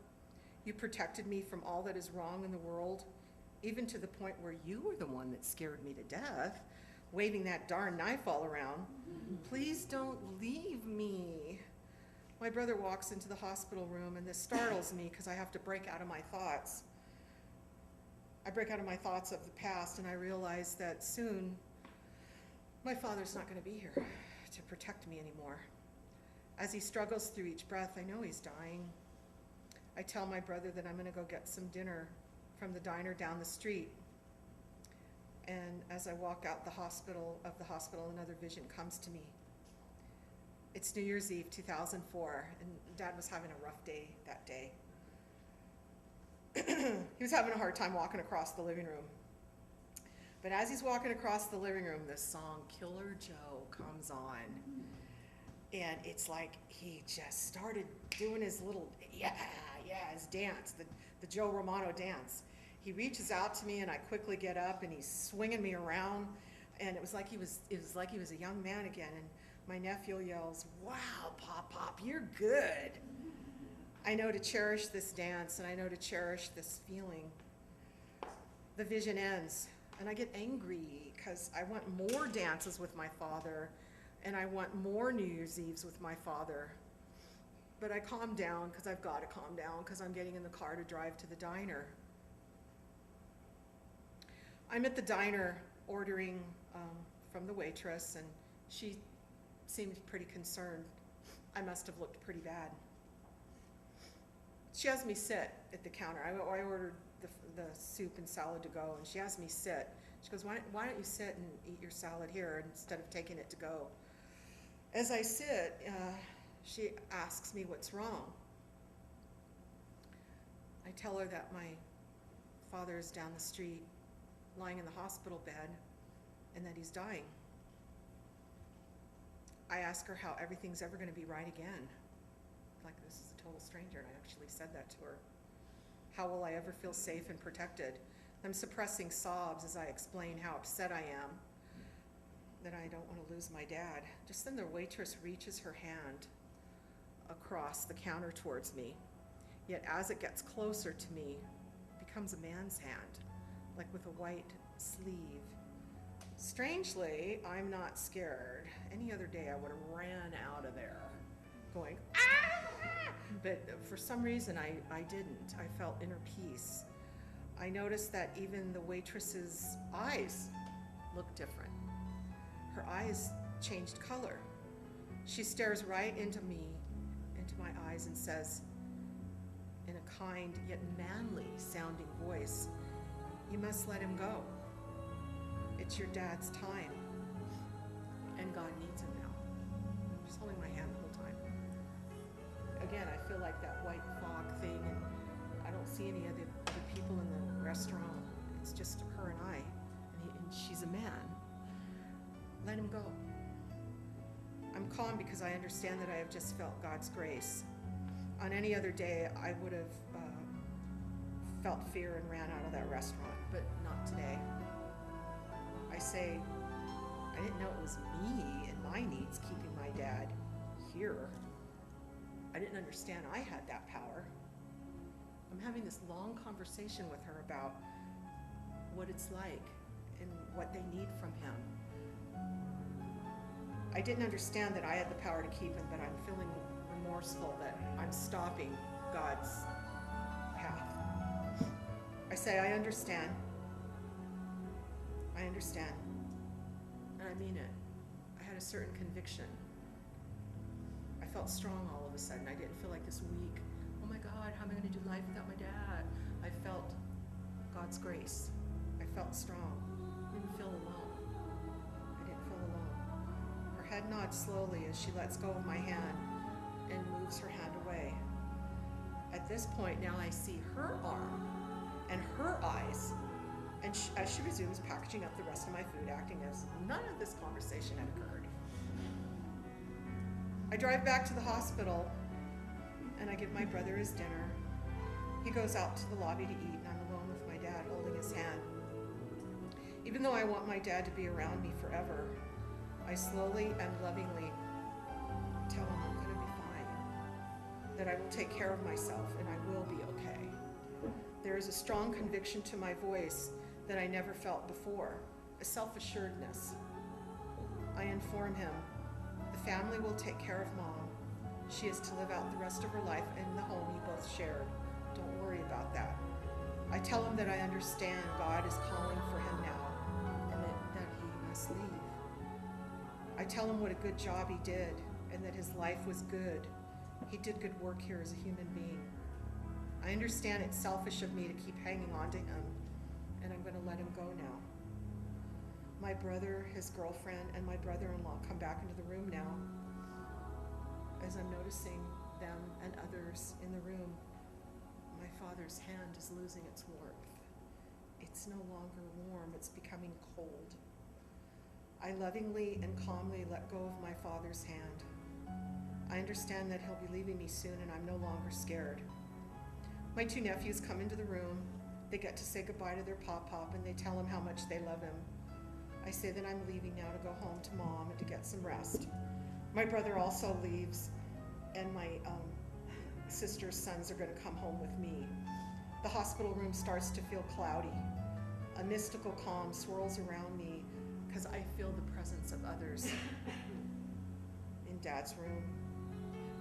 You protected me from all that is wrong in the world, even to the point where you were the one that scared me to death, waving that darn knife all around. Please don't leave me. My brother walks into the hospital room, and this startles me because I have to break out of my thoughts. I break out of my thoughts of the past, and I realize that soon my father's not going to be here to protect me anymore. As he struggles through each breath, I know he's dying. I tell my brother that I'm going to go get some dinner from the diner down the street. And as I walk out the hospital, another vision comes to me. It's New Year's Eve, 2004, and Dad was having a rough day that day. He was having a hard time walking across the living room. But as he's walking across the living room, this song, Killer Joe, comes on. And it's like he just started doing his little, his dance, the Joe Romano dance. He reaches out to me, and I quickly get up, and he's swinging me around. And it was like he was a young man again. And my nephew yells, wow, Pop, you're good. I know to cherish this dance, and I know to cherish this feeling. The vision ends, and I get angry because I want more dances with my father, and I want more New Year's Eves with my father. But I calm down because I've got to calm down because I'm getting in the car to drive to the diner. I'm at the diner ordering from the waitress, and she seemed pretty concerned. I must have looked pretty bad. She has me sit at the counter. I ordered the soup and salad to go, and she has me sit. She goes, why don't you sit and eat your salad here instead of taking it to go? As I sit, she asks me what's wrong. I tell her that my father is down the street, lying in the hospital bed, and that he's dying. I ask her how everything's ever going to be right again. Like this is a total stranger, and I actually said that to her. How will I ever feel safe and protected? I'm suppressing sobs as I explain how upset I am that I don't want to lose my dad. Just then the waitress reaches her hand across the counter towards me. Yet as it gets closer to me, it becomes a man's hand, like with a white sleeve. Strangely, I'm not scared. Any other day I would have ran out of there going, ah! But for some reason I didn't. I felt inner peace. I noticed that even the waitress's eyes looked different. Her eyes changed color. She stares right into my eyes, and says, in a kind yet manly sounding voice, "You must let him go. It's your dad's time, and God needs him now." She's holding my hand the whole time. Again, I feel like that white fog thing, and I don't see any of the people in the restaurant. It's just her and I, and she's a man. Let him go. I'm calm because I understand that I have just felt God's grace. On any other day, I would have felt fear and ran out of that restaurant, but not today. I say, I didn't know it was me and my needs keeping my dad here. I didn't understand I had that power. having this long conversation with her about what it's like and what they need from him. I didn't understand that I had the power to keep him, but I'm feeling remorseful that I'm stopping God's path. I say, I understand. I understand. And I mean it. I had a certain conviction. I felt strong all of a sudden. I didn't feel like this weak, oh my God, how am I going to do life without my dad? I felt God's grace. I felt strong. I didn't feel alone. I didn't feel alone. Her head nods slowly as she lets go of my hand and moves her hand away. At this point, now I see her arm and her eyes, and as she resumes packaging up the rest of my food, acting as none of this conversation had occurred. I drive back to the hospital, and I give my brother his dinner. He goes out to the lobby to eat, and I'm alone with my dad holding his hand. Even though I want my dad to be around me forever, I slowly and lovingly tell him I'm going to be fine, that I will take care of myself, and I will be okay. There is a strong conviction to my voice that I never felt before, a self-assuredness. I inform him, the family will take care of Mom. She is to live out the rest of her life in the home you both shared. Don't worry about that. I tell him that I understand God is calling for him now, and that he must leave. I tell him what a good job he did, and that his life was good. He did good work here as a human being. I understand it's selfish of me to keep hanging on to him, and I'm going to let him go now. My brother, his girlfriend, and my brother-in-law come back into the room now. As I'm noticing them and others in the room, my father's hand is losing its warmth. It's no longer warm, it's becoming cold. I lovingly and calmly let go of my father's hand. I understand that he'll be leaving me soon, and I'm no longer scared. My two nephews come into the room. They get to say goodbye to their pop-pop, and they tell him how much they love him. I say that I'm leaving now to go home to Mom and to get some rest. My brother also leaves, and my sister's sons are going to come home with me. The hospital room starts to feel cloudy. A mystical calm swirls around me because I feel the presence of others in Dad's room.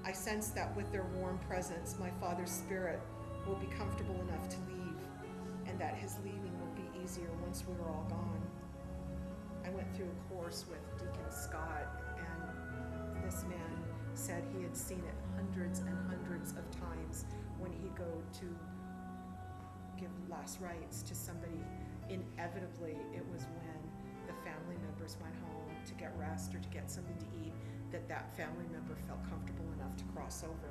I sense that with their warm presence, my father's spirit will be comfortable enough to leave, and that his leaving will be easier once we are all gone. I went through a course with Deacon Scott, and this man said he had seen it hundreds and hundreds of times when he'd go to give last rites to somebody. Inevitably, it was when the family members went home to get rest or to get something to eat that family member felt comfortable enough to cross over.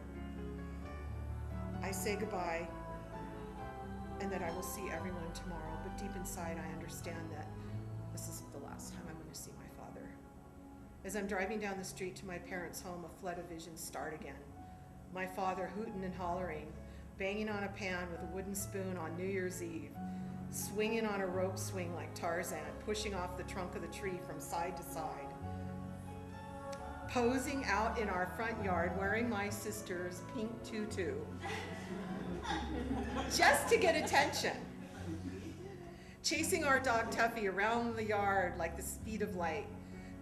I say goodbye, and that I will see everyone tomorrow, but deep inside I understand that this is the last time I'm going to see my father. As I'm driving down the street to my parents' home, a flood of visions start again. My father hooting and hollering, banging on a pan with a wooden spoon on New Year's Eve, swinging on a rope swing like Tarzan, pushing off the trunk of the tree from side to side, posing out in our front yard wearing my sister's pink tutu, just to get attention. Chasing our dog Tuffy around the yard like the speed of light,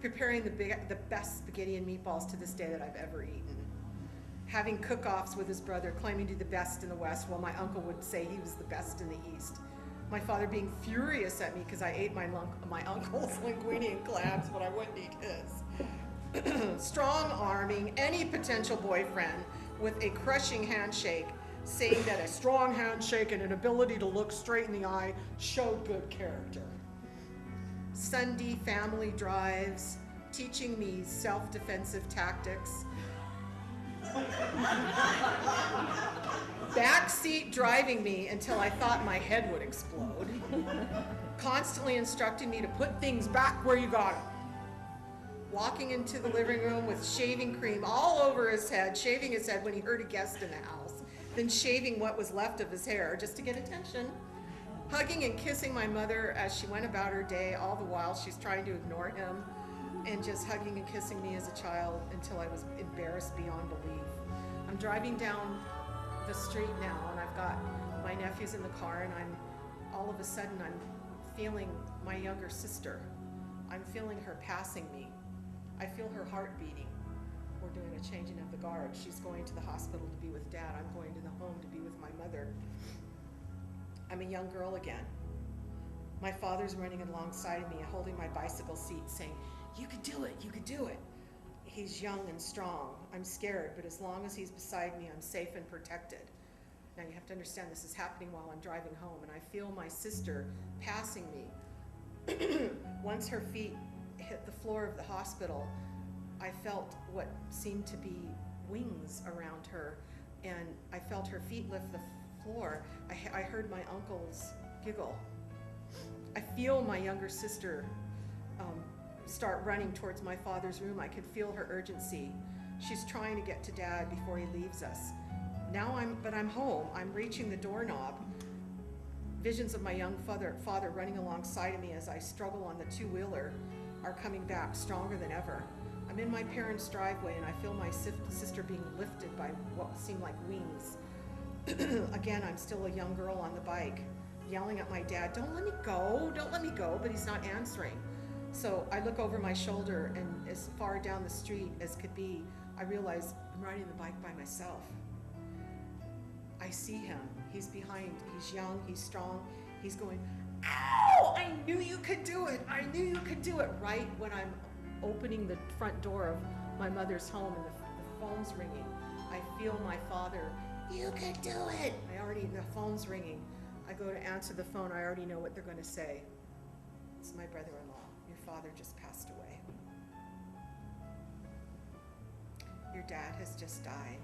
preparing the best spaghetti and meatballs to this day that I've ever eaten. Having cook-offs with his brother, claiming to be the best in the West, while my uncle would say he was the best in the East. My father being furious at me because I ate my uncle's linguine and clams, but I wouldn't eat his. Strong-arming any potential boyfriend with a crushing handshake, saying that a strong handshake and an ability to look straight in the eye showed good character. Sunday family drives, teaching me self-defensive tactics. Backseat driving me until I thought my head would explode. Constantly instructing me to put things back where you got them. Walking into the living room with shaving cream all over his head, shaving his head when he heard a guest in the house, then shaving what was left of his hair just to get attention. Hugging and kissing my mother as she went about her day, all the while she's trying to ignore him, and just hugging and kissing me as a child until I was embarrassed beyond belief. I'm driving down the street now, and I've got nephew's in the car, and all of a sudden I'm feeling my younger sister. I'm feeling her passing me. I feel her heart beating. We're doing a changing of the guard. She's going to the hospital to be with Dad. I'm going to the home to be with my mother. I'm a young girl again. My father's running alongside of me, holding my bicycle seat, saying, "You could do it, you could do it." He's young and strong. I'm scared, but as long as he's beside me, I'm safe and protected. Now you have to understand this is happening while I'm driving home, and I feel my sister passing me. Once her feet hit the floor of the hospital, I felt what seemed to be wings around her, and I felt her feet lift the floor. I heard my uncle's giggle. I feel my younger sister start running towards my father's room. I could feel her urgency. She's trying to get to Dad before he leaves us. Now I'm home. I'm reaching the doorknob. Visions of my young father running alongside of me as I struggle on the two-wheeler are coming back stronger than ever. I'm in my parents' driveway, and I feel my sister being lifted by what seemed like wings. Again, I'm still a young girl on the bike, yelling at my dad, "Don't let me go, don't let me go," but he's not answering. So I look over my shoulder, and as far down the street as could be, I realize I'm riding the bike by myself. I see him. He's behind. He's young. He's strong. He's going, "Ow! I knew you could do it. I knew you could do it." Right when I'm opening the front door of my mother's home and the phone's ringing, I feel my father, "You could do it." The phone's ringing. I go to answer the phone. I already know what they're going to say. It's my brother-in-law. "Your father just passed away. Your dad has just died."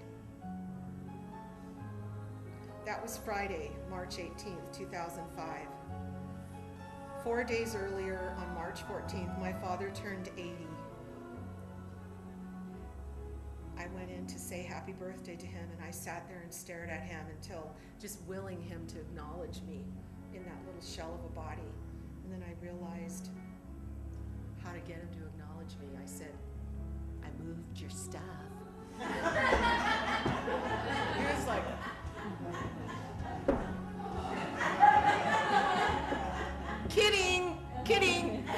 That was Friday, March 18th, 2005. 4 days earlier, on March 14th, my father turned 80. I went in to say happy birthday to him, and I sat there and stared at him until just willing him to acknowledge me in that little shell of a body. And then I realized how to get him to acknowledge me. I said, "I moved your stuff." He was like, "Kidding, kidding."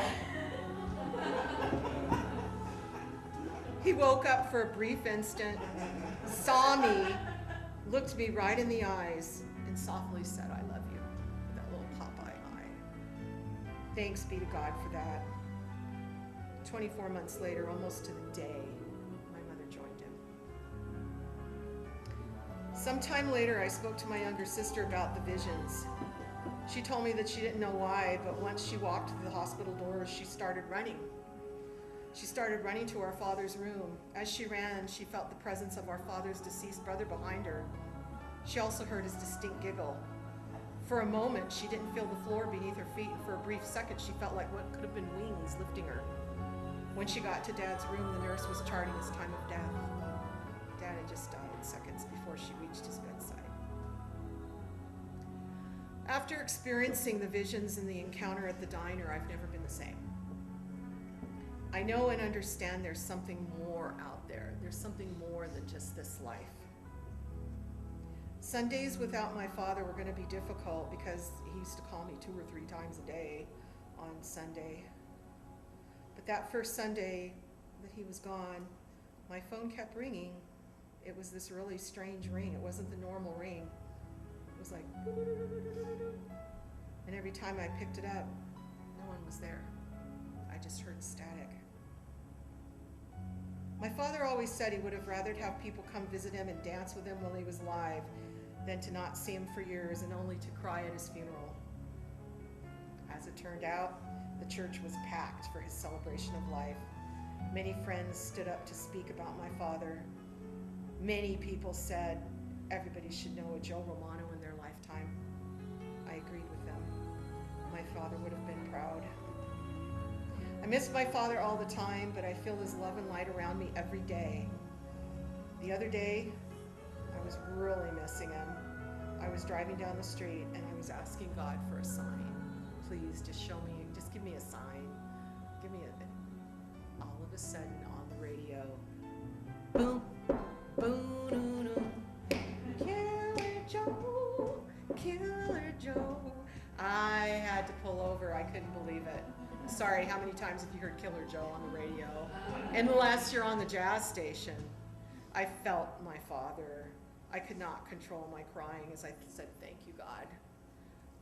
He woke up for a brief instant, saw me, looked me right in the eyes, and softly said, "I love you," with that little Popeye eye. Thanks be to God for that. 24 months later, almost to the day, my mother joined him. Sometime later, I spoke to my younger sister about the visions. She told me that she didn't know why, but once she walked through the hospital doors, she started running. She started running to our father's room. As she ran, she felt the presence of our father's deceased brother behind her. She also heard his distinct giggle. For a moment, she didn't feel the floor beneath her feet, and for a brief second, she felt like what could have been wings lifting her. When she got to Dad's room, the nurse was charting his time of death. Dad had just died seconds before she reached his bedside. After experiencing the visions and the encounter at the diner, I've never been the same. I know and understand there's something more out there. There's something more than just this life. Sundays without my father were going to be difficult because he used to call me 2 or 3 times a day on Sunday. But that first Sunday that he was gone, my phone kept ringing. It was this really strange ring. It wasn't the normal ring. It was like, and every time I picked it up, no one was there. I just heard static. My father always said he would have rather have people come visit him and dance with him while he was alive than to not see him for years and only to cry at his funeral. As it turned out, the church was packed for his celebration of life. Many friends stood up to speak about my father. Many people said everybody should know a Joe Romano in their lifetime. I agreed with them. My father would have been proud. I miss my father all the time, but I feel his love and light around me every day. The other day, I was really missing him. I was driving down the street and I was asking God for a sign. Please, just show me, just give me a sign. Give me a, all of a sudden on the radio, boom, boom, doo, doo. Killer Joe, Killer Joe. I had to pull over. I couldn't believe it. Sorry, how many times have you heard Killer Joe on the radio? And last year on the jazz station, I felt my father. I could not control my crying as I said, thank you, God.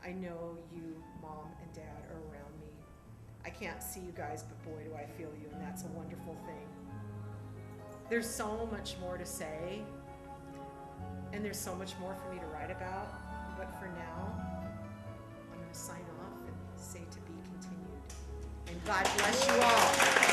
I know you, Mom and Dad, are around me. I can't see you guys, but boy, do I feel you, and that's a wonderful thing. There's so much more to say, and there's so much more for me to write about, but for now, I'm going to sign off and say to be continued. And God bless you all.